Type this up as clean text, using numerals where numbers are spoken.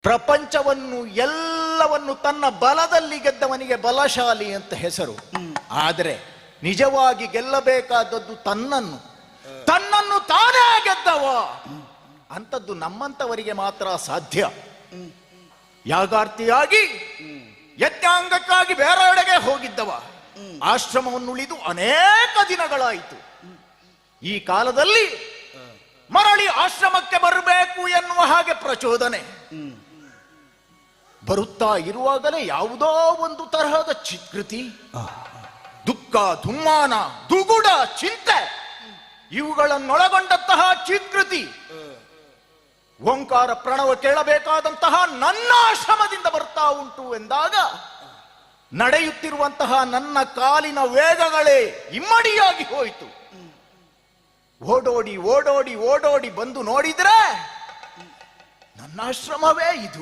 ಪ್ರಪಂಚವನ್ನು ಎಲ್ಲವನ್ನು ತನ್ನ ಬಲದಲ್ಲಿ ಗೆದ್ದವನಿಗೆ ಬಲಶಾಲಿ ಅಂತ ಹೆಸರು. ಆದರೆ ನಿಜವಾಗಿ ಗೆಲ್ಲಬೇಕಾದದ್ದು ತನ್ನನ್ನು ತಾನೇ ಗೆದ್ದವ ಅಂತದ್ದು ನಮ್ಮಂತವರಿಗೆ ಮಾತ್ರ ಸಾಧ್ಯ. ಯಾಗಾರ್ತಿಯಾಗಿ ಯಜ್ಞಾಂಗಕ್ಕಾಗಿ ಬೇರೆಡೆಗೆ ಹೋಗಿದ್ದವ ಆಶ್ರಮವನ್ನುಳಿದು ಅನೇಕ ದಿನಗಳಾಯಿತು. ಈ ಕಾಲದಲ್ಲಿ ಮರಳಿ ಆಶ್ರಮಕ್ಕೆ ಬರಬೇಕು ಎನ್ನುವ ಹಾಗೆ ಪ್ರಚೋದನೆ ಬರುತ್ತಾ ಇರುವಾಗಲೇ ಯಾವುದೋ ಒಂದು ತರಹದ ಚಿತ್ಕೃತಿ, ದುಃಖ, ದುಮ್ಮಾನ, ದುಗುಡ, ಚಿಂತೆ ಇವುಗಳನ್ನೊಳಗೊಂಡಂತಹ ಚಿತ್ಕೃತಿ ಓಂಕಾರ ಪ್ರಣವ ಕೇಳಬೇಕಾದಂತಹ ನನ್ನ ಆಶ್ರಮದಿಂದ ಬರ್ತಾ ಉಂಟು ಎಂದಾಗ ನಡೆಯುತ್ತಿರುವಂತಹ ನನ್ನ ಕಾಲಿನ ವೇಗಗಳೇ ಇಮ್ಮಡಿಯಾಗಿ ಹೋಯಿತು. ಓಡೋಡಿ ಓಡೋಡಿ ಓಡೋಡಿ ಬಂದು ನೋಡಿದ್ರೆ ನನ್ನ ಆಶ್ರಮವೇ ಇದು.